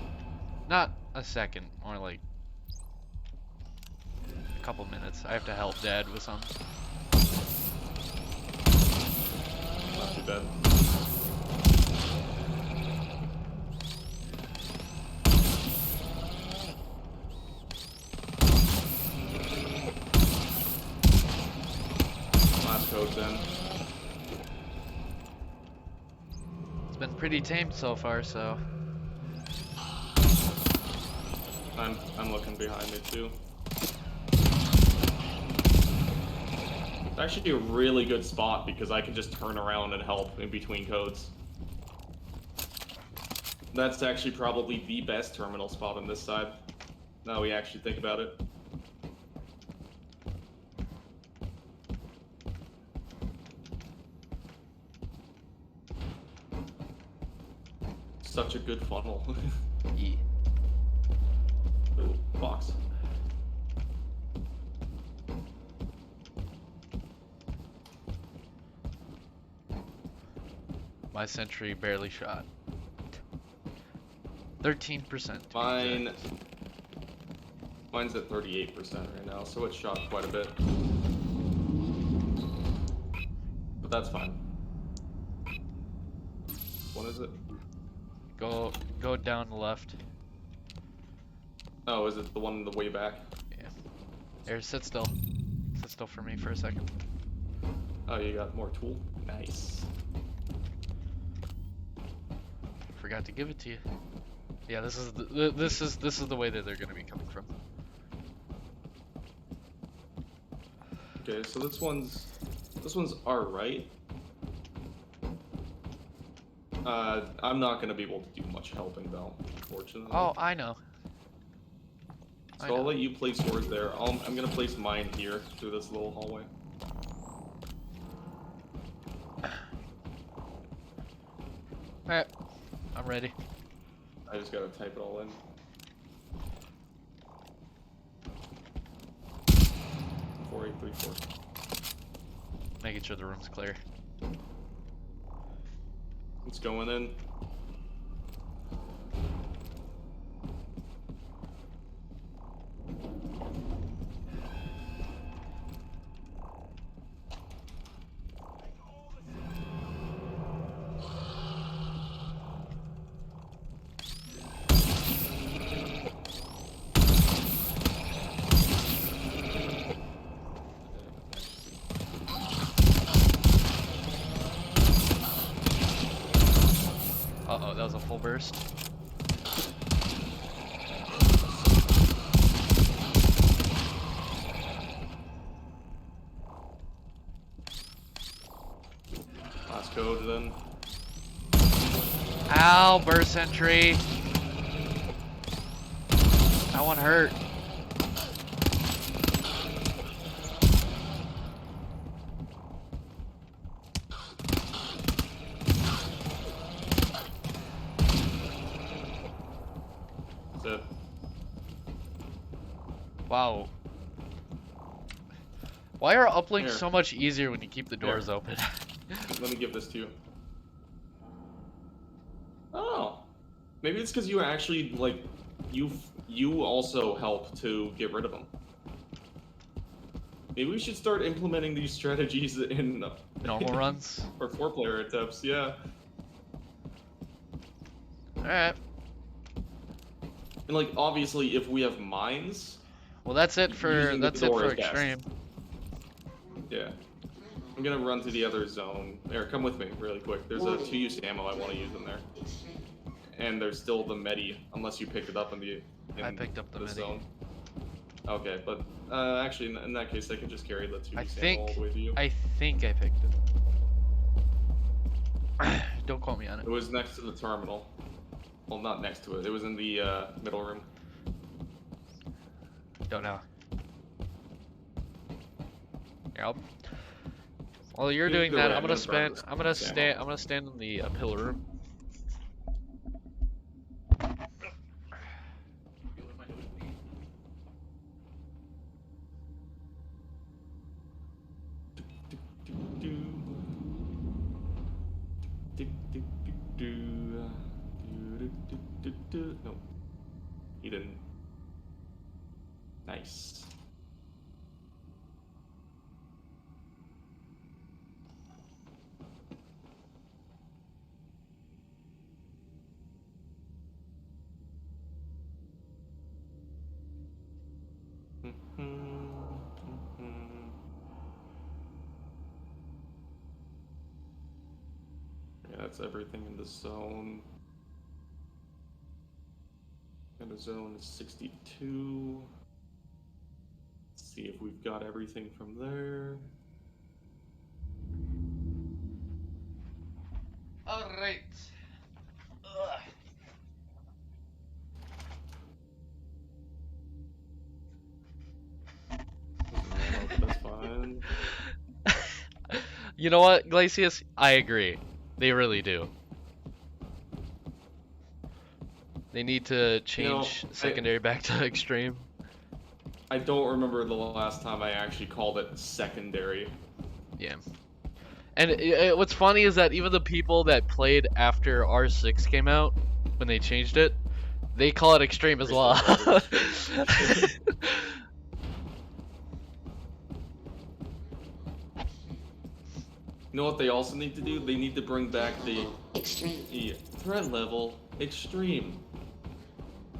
Not a second, more like a couple minutes. I have to help Dad with something. too bad. Last code's in. It's been pretty tamed so far, so. I'm looking behind me too. It's actually a really good spot because I can just turn around and help in between codes. That's actually probably the best terminal spot on this side. Now we actually think about it. Such a good funnel. E. Ooh, box. My sentry barely shot. 13%. Mine's at 38% right now, so it's shot quite a bit. But that's fine. What is it? Go down the left. Oh, is it the one in the way back? Yeah. Here, sit still. Sit still for me for a second. Oh, you got more tool? Nice. Forgot to give it to you. Yeah, this is the way that they're gonna be coming from. Okay, so this one's alright. I'm not gonna be able to do much helping though, unfortunately. Oh, I know. So I'll let you place yours there. I'm gonna place mine here through this little hallway. Alright, I'm ready. I just gotta type it all in. 4834. Making sure the room's clear. It's going in. Uh-oh, that was a full burst. Last code then. Ow, burst entry. That one hurt. That's it. Wow. Why are uplinks Here. so much easier when you keep the doors Here. open? Let me give this to you. Oh. Maybe it's because you actually, like, you also help to get rid of them. Maybe we should start implementing these strategies in Normal runs? for 4-player attempts, yeah. Alright. And, like, obviously, if we have mines, Well, that's it for Using the door is best. extreme. yeah. I'm gonna run to the other zone. There, come with me really quick. There's a 2-use ammo I want to use in there. And there's still the medi, unless you picked it up in the I picked up the medi. zone. Okay, but actually, in that case, I can just carry the 2-use ammo all the way to you. I think I picked it. Don't quote me on it. It was next to the terminal. Well, not next to it. It was in the middle room. Don't know. Yep. While you're doing Either that, way, I'm gonna grab this I'm gonna ammo. stand in the pillar room. No, he didn't. Nice. that's everything in the zone. And the zone is 62. Let's see if we've got everything from there. All right. That's fine. You know what, Glacius? I agree. They really do. They need to change secondary back to extreme. I don't remember the last time I actually called it secondary. Yeah. And what's funny is that even the people that played after R6 came out, when they changed it, they call it extreme as well. You know what they also need to do? They need to bring back the Extreme. threat level extreme.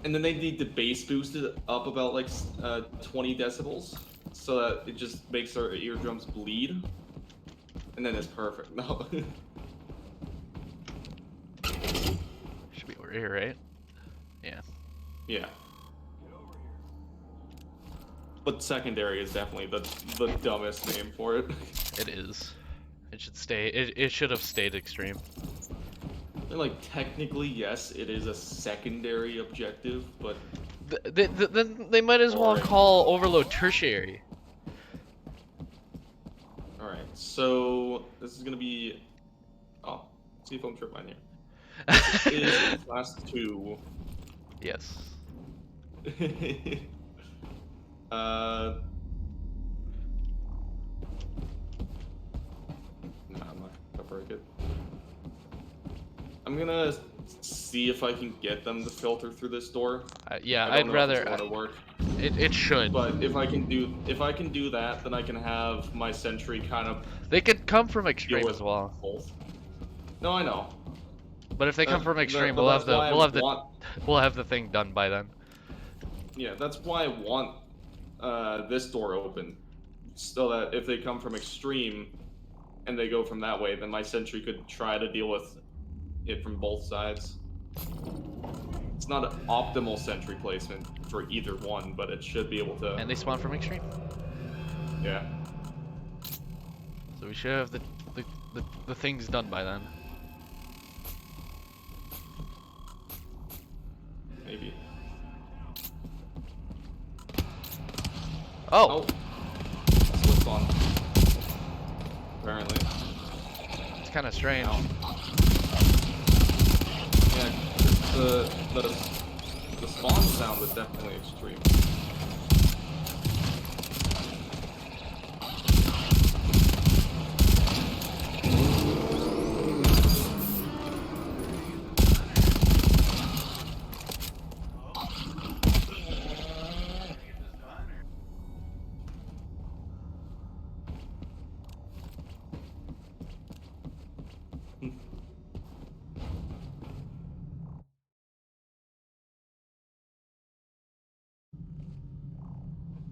And then they need to bass boost it up about like 20 decibels so that it just makes our eardrums bleed. And then it's perfect. No. Should be over here, right? Yeah. Yeah. But secondary is definitely the dumbest name for it. It is. It should stay. It should have stayed extreme. And like technically, yes, it is a secondary objective, but Then they might as well Alright. call Overload tertiary. all right. So this is gonna be. Oh, see if I'm trip mine here. This is class 2. Yes. Nah, I'm not gonna break it. I'm gonna see if I can get them to filter through this door. Yeah, I don't I'd know rather. if it's gonna work, It should. but if I can do that, then I can have my sentry kind of They could come from deal extreme with as well. both. No, I know. But if they come from extreme, But we'll have that's why I the want- we'll have the thing done by then. Yeah, that's why I want this door open, so that if they come from extreme and they go from that way, then my sentry could try to deal with it from both sides. It's not an optimal sentry placement for either one, but it should be able to. And they spawn from extreme. Yeah. So we should have the things done by then. Maybe. Oh, That's what's on. Apparently. it's kind of strange. Yeah, the spawn sound was definitely extreme.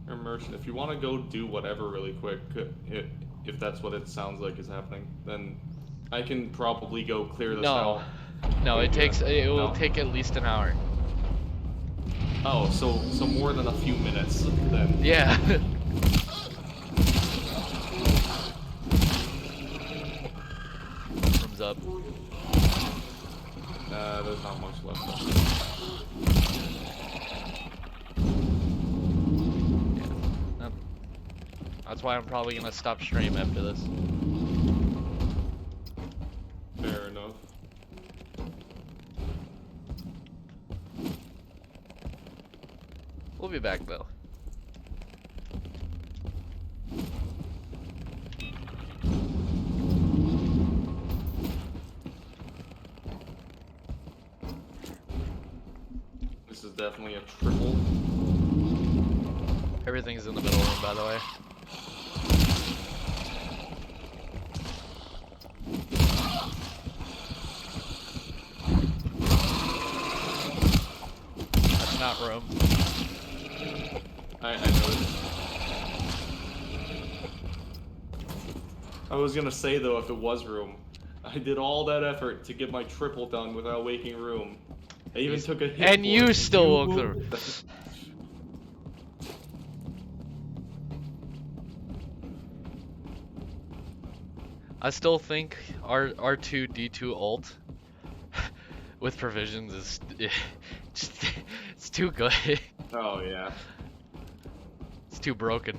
Immersion. If you want to go do whatever really quick, if that's what it sounds like is happening, then I can probably go clear this No, out. no, it will No? take at least an hour. Oh, so more than a few minutes then. Yeah. Thumbs up. There's not much left. That's why I'm probably gonna stop stream after this. Fair enough. We'll be back though. This is definitely a triple. Everything's in the middle room, by the way. That's not room. I noticed. I was gonna say though, if it was room, I did all that effort to get my triple done without waking room. I even took a hit. And for you it, still woke the room. I still think R2D2 ult with provisions is it's too good. Oh yeah. It's too broken.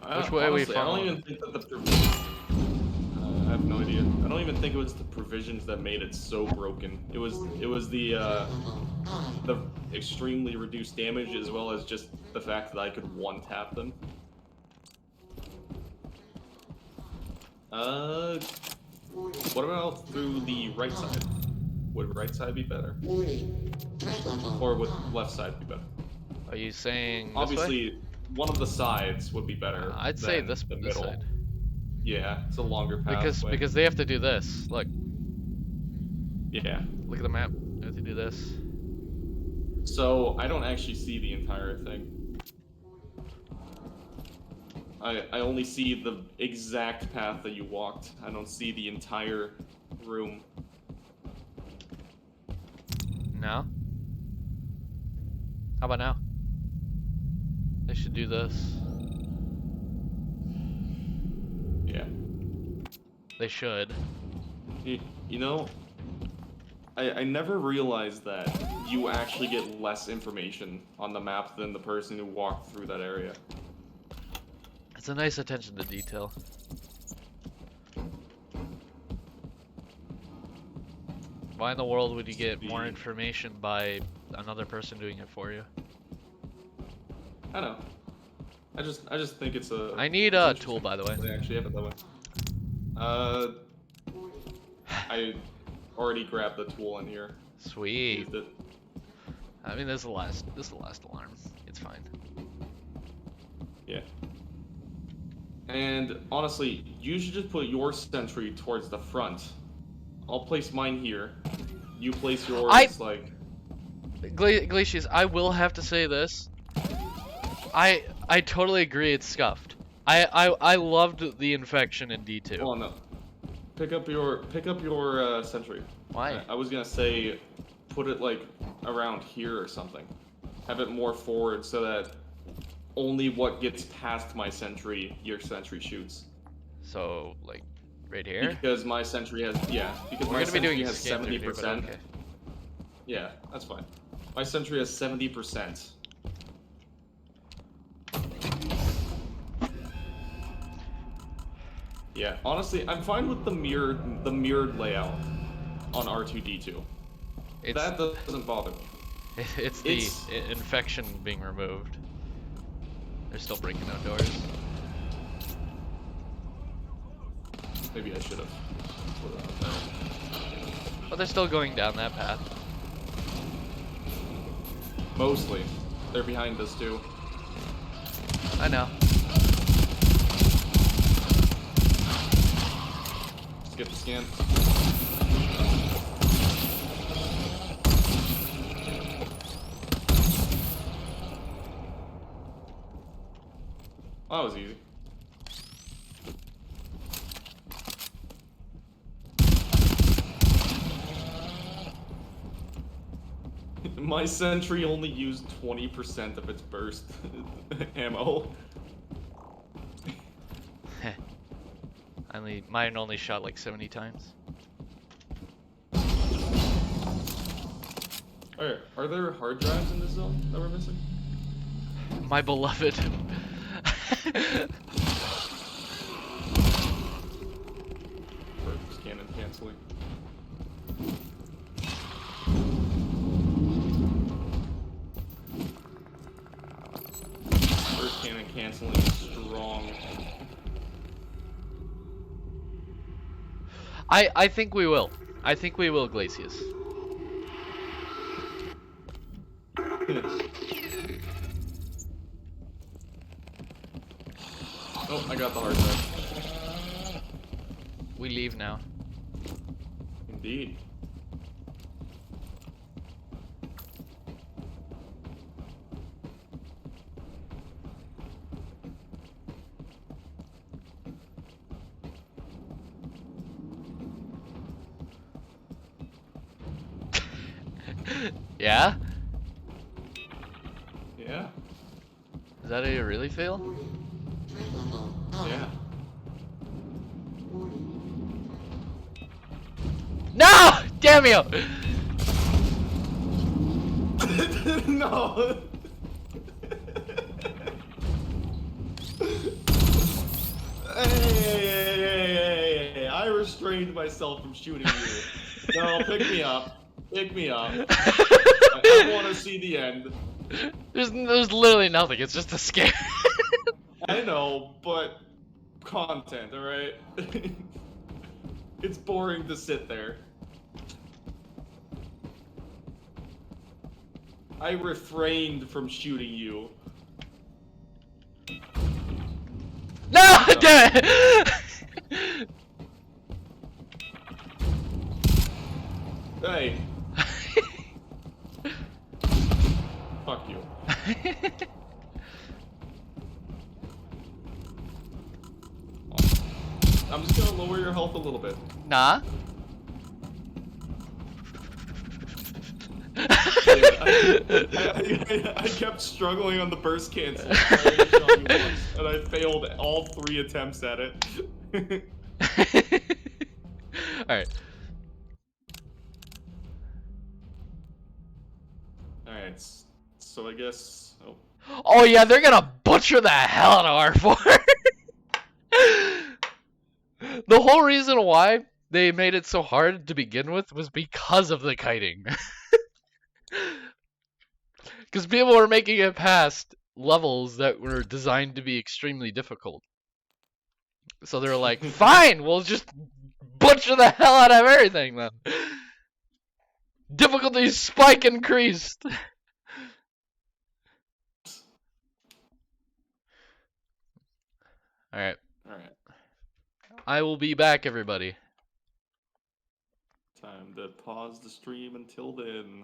Which Honestly, way we I don't following? even think that I have no idea. I don't even think it was the provisions that made it so broken. It was the extremely reduced damage as well as just the fact that I could one tap them. What about through the right side? Would right side be better? Or would left side be better? Are you saying this way? Obviously, one of the sides would be better I'd say than this the this middle. side. Yeah, it's a longer pathway. Because they have to do this. Look, Yeah. look at the map. They have to do this. So, I don't actually see the entire thing. I only see the exact path that you walked. I don't see the entire room. Now? How about now? They should do this. Yeah. They should. You know, I never realized that you actually get less information on the map than the person who walked through that area. It's a nice attention to detail. Why in the world would you get more information by another person doing it for you? I know. I just think it's a. I need a tool, by the way. They actually have it that way. I already grabbed the tool in here. Sweet. Used it. I mean, this is the last alarm. It's fine. Yeah. And honestly, you should just put your sentry towards the front. I'll place mine here. You place yours like. Glacius, I will have to say this. I totally agree. It's scuffed. I loved the infection in D2. Oh no. Pick up your sentry. Why? I was gonna say, put it like around here or something. Have it more forward so that only what gets past my sentry, your sentry shoots. So like, right here. Because my sentry has because We're my gonna be doing sentry has 70%. Okay. Yeah, that's fine. My sentry has 70%. Yeah, honestly, I'm fine with the mirrored layout on R2D2. That doesn't bother me. It's the infection being removed. They're still breaking out doors. Maybe I should have put it on there. But they're still going down that path. Mostly. They're behind us too. I know. Skip the scan. Oh, that was easy. My sentry only used 20% of its burst ammo. Mine only shot like 70 times. Alright, are there hard drives in this zone that we're missing? My beloved. First cannon canceling. First cannon canceling strong. I think we will. I think we will, Glacius. Oh, I got the hard drive. We leave now. Indeed. Yeah? Yeah. Is that how you really feel? Yeah. No! Damn you! No. Hey, I restrained myself from shooting you. No, pick me up. Pick me up. I want to see the end. There's literally nothing. It's just a scare. I know, but content, alright? It's boring to sit there. I refrained from shooting you. No! Damn it! Hey. Fuck you. I'm just gonna lower your health a little bit. Nah. I kept struggling on the burst cancel. And I failed all 3 attempts at it. Alright. Alright, so I guess... Oh. Oh yeah, they're gonna butcher the hell out of R4. The whole reason why they made it so hard to begin with was because of the kiting. Because people were making it past levels that were designed to be extremely difficult. So they were like, fine, we'll just butcher the hell out of everything then. Difficulty spike increased. Alright. Alright. I will be back, everybody. Time to pause the stream until then.